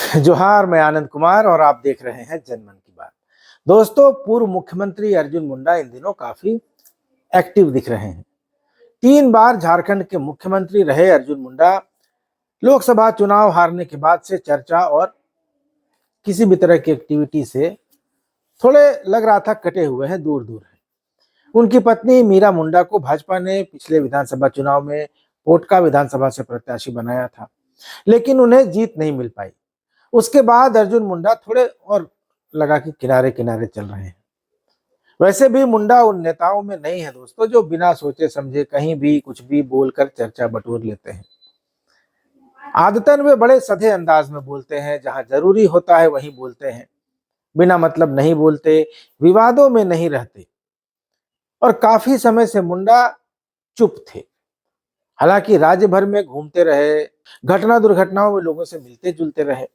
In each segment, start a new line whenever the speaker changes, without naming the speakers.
जोहार, मैं आनंद कुमार और आप देख रहे हैं जनमन की बात। दोस्तों, पूर्व मुख्यमंत्री अर्जुन मुंडा इन दिनों काफी एक्टिव दिख रहे हैं। 3 बार झारखंड के मुख्यमंत्री रहे अर्जुन मुंडा लोकसभा चुनाव हारने के बाद से चर्चा और किसी भी तरह की एक्टिविटी से थोड़े लग रहा था कटे हुए हैं, दूर दूर है। उनकी पत्नी मीरा मुंडा को भाजपा ने पिछले विधानसभा चुनाव में पोटका विधानसभा से प्रत्याशी बनाया था, लेकिन उन्हें जीत नहीं मिल पाई। उसके बाद अर्जुन मुंडा थोड़े और लगा कि किनारे किनारे चल रहे हैं। वैसे भी मुंडा उन नेताओं में नहीं है दोस्तों, जो बिना सोचे समझे कहीं भी कुछ भी बोलकर चर्चा बटोर लेते हैं। आदतन वे बड़े सधे अंदाज में बोलते हैं, जहां जरूरी होता है वहीं बोलते हैं, बिना मतलब नहीं बोलते, विवादों में नहीं रहते। और काफी समय से मुंडा चुप थे। हालांकि राज्य भर में घूमते रहे, घटना दुर्घटनाओं में लोगों से मिलते जुलते रहे,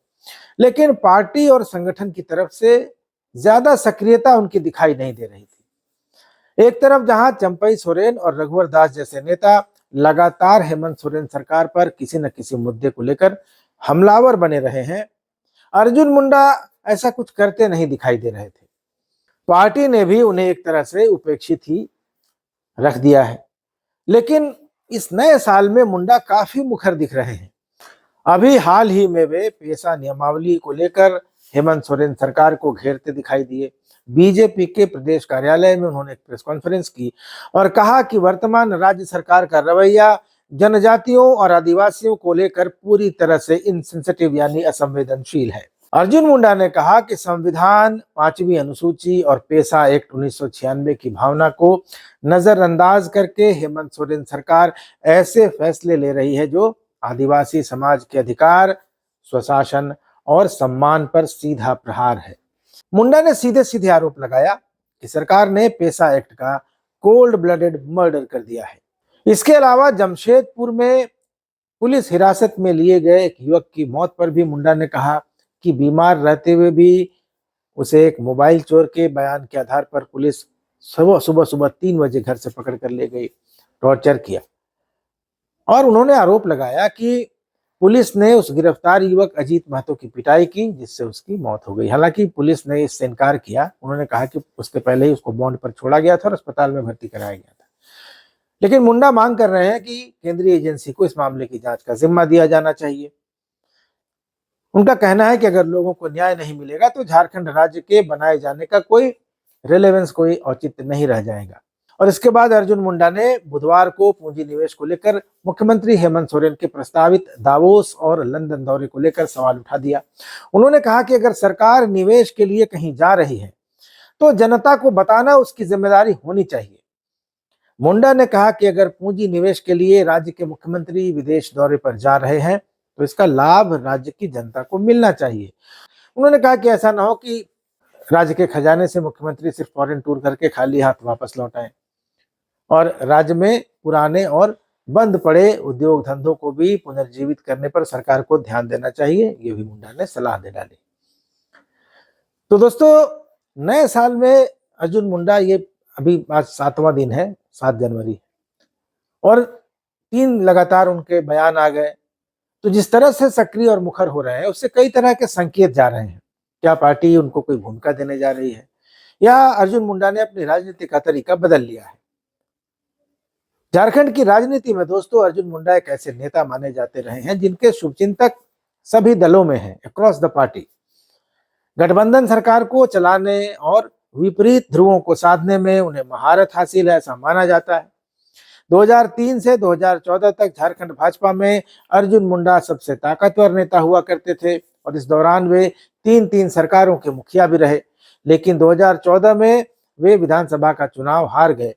लेकिन पार्टी और संगठन की तरफ से ज्यादा सक्रियता उनकी दिखाई नहीं दे रही थी। एक तरफ जहां चंपई सोरेन और रघुवर दास जैसे नेता लगातार हेमंत सोरेन सरकार पर किसी न किसी मुद्दे को लेकर हमलावर बने रहे हैं, अर्जुन मुंडा ऐसा कुछ करते नहीं दिखाई दे रहे थे। पार्टी ने भी उन्हें एक तरह से उपेक्षित ही रख दिया है। लेकिन इस नए साल में मुंडा काफी मुखर दिख रहे हैं। अभी हाल ही में वे पेशा नियमावली को लेकर हेमंत सोरेन सरकार को घेरते दिखाई दिए। बीजेपी के प्रदेश कार्यालय में उन्होंने एक प्रेस कॉन्फ्रेंस की और कहा कि वर्तमान राज्य सरकार का रवैया जनजातियों और आदिवासियों को लेकर पूरी तरह से इनसेंसिटिव यानी असंवेदनशील है। अर्जुन मुंडा ने कहा कि संविधान, 5वीं अनुसूची और पेशा एक्ट 1996 की भावना को नजरअंदाज करके हेमंत सोरेन सरकार ऐसे फैसले ले रही है जो आदिवासी समाज के अधिकार, स्वशासन और सम्मान पर सीधा प्रहार है। मुंडा ने सीधे सीधे आरोप लगाया कि सरकार ने पेशा एक्ट का कोल्ड ब्लडेड मर्डर कर दिया है। इसके अलावा जमशेदपुर में पुलिस हिरासत में लिए गए एक युवक की मौत पर भी मुंडा ने कहा कि बीमार रहते हुए भी उसे एक मोबाइल चोर के बयान के आधार पर पुलिस सुबह सुबह 3 बजे घर से पकड़ कर ले गई, टॉर्चर किया। और उन्होंने आरोप लगाया कि पुलिस ने उस गिरफ्तार युवक अजीत महतो की पिटाई की, जिससे उसकी मौत हो गई। हालांकि पुलिस ने इससे इनकार किया। उन्होंने कहा कि उसके पहले ही उसको बॉन्ड पर छोड़ा गया था और अस्पताल में भर्ती कराया गया था। लेकिन मुंडा मांग कर रहे हैं कि केंद्रीय एजेंसी को इस मामले की जांच का जिम्मा दिया जाना चाहिए। उनका कहना है कि अगर लोगों को न्याय नहीं मिलेगा तो झारखंड राज्य के बनाए जाने का कोई रेलेवेंस, कोई औचित्य नहीं रह जाएगा। और इसके बाद अर्जुन मुंडा ने बुधवार को पूंजी निवेश को लेकर मुख्यमंत्री हेमंत सोरेन के प्रस्तावित दावोस और लंदन दौरे को लेकर सवाल उठा दिया। उन्होंने कहा कि अगर सरकार निवेश के लिए कहीं जा रही है तो जनता को बताना उसकी जिम्मेदारी होनी चाहिए। मुंडा ने कहा कि अगर पूंजी निवेश के लिए राज्य के मुख्यमंत्री विदेश दौरे पर जा रहे हैं तो इसका लाभ राज्य की जनता को मिलना चाहिए। उन्होंने कहा कि ऐसा ना हो कि राज्य के खजाने से मुख्यमंत्री सिर्फ फॉरेन टूर करके खाली हाथ वापस लौट आए और राज्य में पुराने और बंद पड़े उद्योग धंधों को भी पुनर्जीवित करने पर सरकार को ध्यान देना चाहिए। ये भी मुंडा ने सलाह दे डाली। तो दोस्तों, नए साल में अर्जुन मुंडा, ये अभी आज 7वां दिन है, 7 जनवरी, और 3 लगातार उनके बयान आ गए। तो जिस तरह से सक्रिय और मुखर हो रहे हैं उससे कई तरह के संकेत जा रहे हैं। क्या पार्टी उनको कोई भूमिका देने जा रही है या अर्जुन मुंडा ने अपनी राजनीति का तरीका बदल लिया है? झारखंड की राजनीति में दोस्तों अर्जुन मुंडा एक ऐसे नेता माने जाते रहे हैं जिनके शुभचिंतक सभी दलों में हैं, अक्रॉस द पार्टी। गठबंधन सरकार को चलाने और विपरीत ध्रुवों को साधने में उन्हें महारत हासिल है, ऐसा माना जाता है। 2003 से 2014 तक झारखंड भाजपा में अर्जुन मुंडा सबसे ताकतवर नेता हुआ करते थे और इस दौरान वे 3 सरकारों के मुखिया भी रहे। लेकिन 2014 में वे विधानसभा का चुनाव हार गए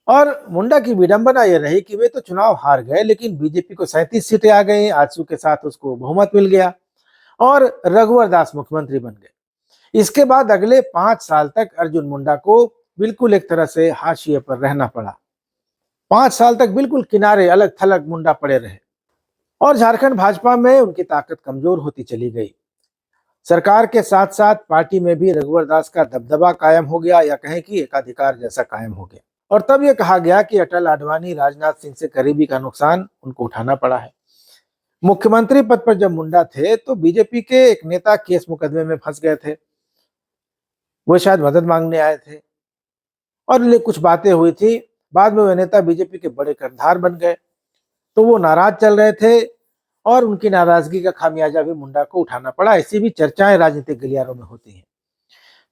और मुंडा की विडंबना यह रही कि वे तो चुनाव हार गए, लेकिन बीजेपी को 37 सीटें आ गई, आजसू के साथ उसको बहुमत मिल गया और रघुवर दास मुख्यमंत्री बन गए। इसके बाद अगले 5 साल तक अर्जुन मुंडा को बिल्कुल एक तरह से हाशिए पर रहना पड़ा। 5 साल तक बिल्कुल किनारे, अलग थलग मुंडा पड़े रहे और झारखंड भाजपा में उनकी ताकत कमजोर होती चली गई। सरकार के साथ साथ पार्टी में भी रघुवर दास का दबदबा कायम हो गया, या कहें कि एकाधिकार जैसा कायम हो गया। और तब यह कहा गया कि अटल, आडवाणी, राजनाथ सिंह से करीबी का नुकसान उनको उठाना पड़ा है। मुख्यमंत्री पद पर जब मुंडा थे तो बीजेपी के एक नेता केस मुकदमे में फंस गए थे। वो शायद मदद मांगने आए थे और कुछ बातें हुई थी। बाद में वे नेता बीजेपी के बड़े कर्णधार बन गए। तो वो नाराज चल रहे थे और उनकी नाराजगी का खामियाजा भी मुंडा को उठाना पड़ा। ऐसी भी चर्चाएं राजनीतिक गलियारों में होती हैं।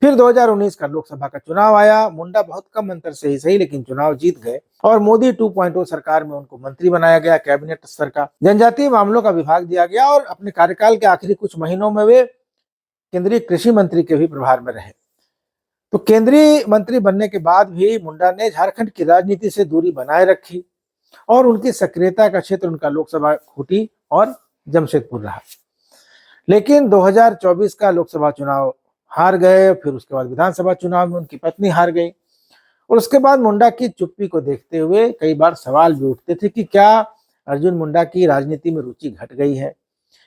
फिर 2019 का लोकसभा का चुनाव आया। मुंडा बहुत कम अंतर से ही सही लेकिन चुनाव जीत गए और मोदी 2.0 सरकार में उनको मंत्री बनाया गया, कैबिनेट स्तर का। जनजातीय मामलों का विभाग दिया गया और अपने कार्यकाल के आखिरी कुछ महीनों में वे केंद्रीय कृषि मंत्री के भी प्रभार में रहे। तो केंद्रीय मंत्री बनने के बाद भी मुंडा ने झारखंड की राजनीति से दूरी बनाए रखी और उनकी सक्रियता का क्षेत्र उनका लोकसभा खूंटी और जमशेदपुर रहा। लेकिन 2024 का लोकसभा चुनाव हार गए। फिर उसके बाद विधानसभा चुनाव में उनकी पत्नी हार गई और उसके बाद मुंडा की चुप्पी को देखते हुए कई बार सवाल भी उठते थे कि क्या अर्जुन मुंडा की राजनीति में रुचि घट गई है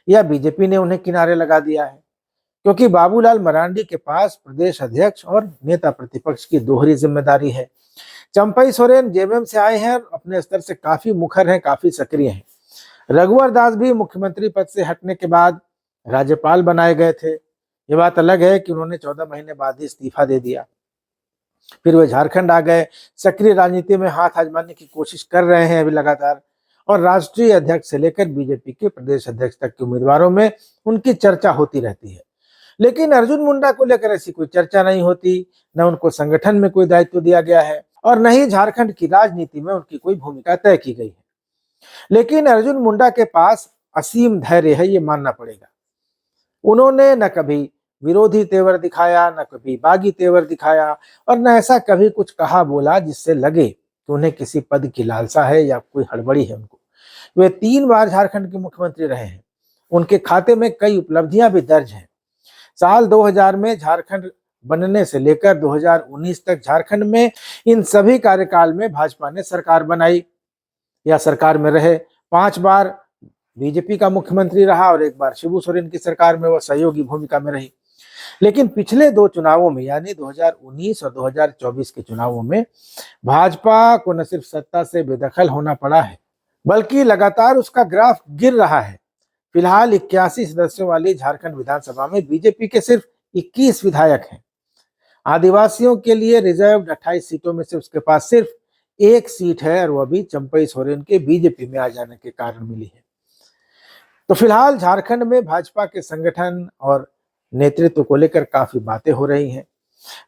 या बीजेपी ने उन्हें किनारे लगा दिया है, क्योंकि बाबूलाल मरांडी के पास प्रदेश अध्यक्ष और नेता प्रतिपक्ष की दोहरी जिम्मेदारी है। चंपई सोरेन जेएमएम से आए हैं और अपने स्तर से काफी मुखर हैं, काफी सक्रिय हैं। रघुवर दास भी मुख्यमंत्री पद से हटने के बाद राज्यपाल बनाए गए थे। ये बात अलग है कि उन्होंने 14 महीने बाद ही इस्तीफा दे दिया। फिर वे झारखंड आ गए, सक्रिय राजनीति में हाथ आजमाने की कोशिश कर रहे हैं अभी लगातार और राष्ट्रीय अध्यक्ष से लेकर बीजेपी के प्रदेश अध्यक्ष तक के उम्मीदवारों में उनकी चर्चा होती रहती है। लेकिन अर्जुन मुंडा को लेकर ऐसी कोई चर्चा नहीं होती, न उनको संगठन में कोई दायित्व दिया गया है और न ही झारखंड की राजनीति में उनकी कोई भूमिका तय की गई है। लेकिन अर्जुन मुंडा के पास असीम धैर्य है, ये मानना पड़ेगा। उन्होंने न कभी विरोधी तेवर दिखाया, न कभी बागी तेवर दिखाया और न ऐसा कभी कुछ कहा बोला जिससे लगे कि उन्हें किसी पद की लालसा है या कोई हड़बड़ी है उनको। वे 3 बार झारखंड के मुख्यमंत्री रहे हैं। उनके खाते में कई उपलब्धियां भी दर्ज हैं। साल 2000 में झारखंड बनने से लेकर 2019 तक झारखंड में इन सभी कार्यकाल में भाजपा ने सरकार बनाई या सरकार में रहे। 5 बार बीजेपी का मुख्यमंत्री रहा और 1 बार शिबू सोरेन की सरकार में वह सहयोगी भूमिका में रही। लेकिन पिछले 2 चुनावों में यानी 2019 और 2024 के चुनावों में भाजपा को न सिर्फ सत्ता से बेदखल होना पड़ा है बल्कि लगातार उसका ग्राफ गिर रहा है। फिलहाल 81 सदस्यों वाली झारखंड विधानसभा में बीजेपी के सिर्फ 21 विधायक हैं। आदिवासियों के लिए रिजर्व 28 सीटों में से उसके पास सिर्फ 1 सीट है और वह भी चंपई सोरेन के बीजेपी में आ जाने के कारण मिली है। तो फिलहाल झारखंड में भाजपा के संगठन और नेतृत्व को लेकर काफी बातें हो रही हैं।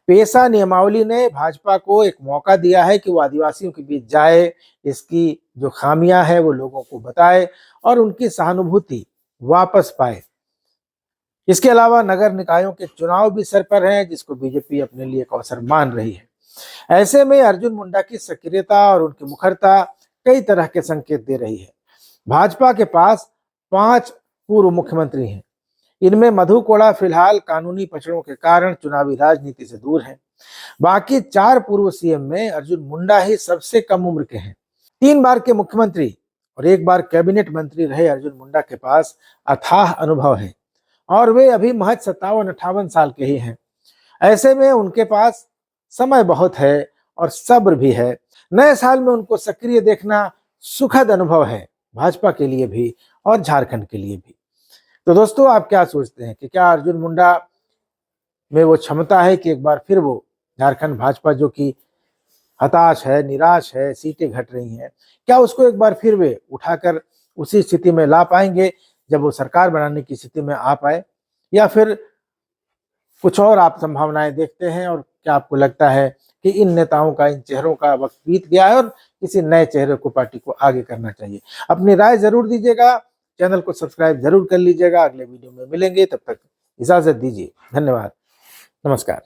पेशा नियमावली ने भाजपा को एक मौका दिया है कि वो आदिवासियों के बीच जाए, इसकी जो खामियां है वो लोगों को बताए और उनकी सहानुभूति वापस पाए। इसके अलावा नगर निकायों के चुनाव भी सर पर हैं जिसको बीजेपी अपने लिए एक अवसर मान रही है। ऐसे में अर्जुन मुंडा की सक्रियता और उनकी मुखरता कई तरह के संकेत दे रही है। भाजपा के पास 5 पूर्व मुख्यमंत्री हैं। इनमें मधु कोड़ा फिलहाल कानूनी पचड़ों के कारण चुनावी राजनीति से दूर हैं। बाकी 4 पूर्व सीएम में अर्जुन मुंडा ही सबसे कम उम्र के हैं। 3 बार के मुख्यमंत्री और 1 बार कैबिनेट मंत्री रहे अर्जुन मुंडा के पास अथाह अनुभव है और वे अभी महज 57-58 साल के ही हैं। ऐसे में उनके पास समय बहुत है और सब्र भी है। नए साल में उनको सक्रिय देखना सुखद अनुभव है, भाजपा के लिए भी और झारखंड के लिए भी। तो दोस्तों, आप क्या सोचते हैं कि क्या अर्जुन मुंडा में वो क्षमता है कि एक बार फिर वो झारखंड भाजपा जो कि हताश है, निराश है, सीटें घट रही हैं, क्या उसको एक बार फिर वे उठाकर उसी स्थिति में ला पाएंगे जब वो सरकार बनाने की स्थिति में आ पाए, या फिर कुछ और आप संभावनाएं देखते हैं? और क्या आपको लगता है कि इन नेताओं का, इन चेहरों का वक्त बीत गया है और किसी नए चेहरे को पार्टी को आगे करना चाहिए? अपनी राय जरूर दीजिएगा, चैनल को सब्सक्राइब जरूर कर लीजिएगा। अगले वीडियो में मिलेंगे, तब तक इजाजत दीजिए। धन्यवाद, नमस्कार।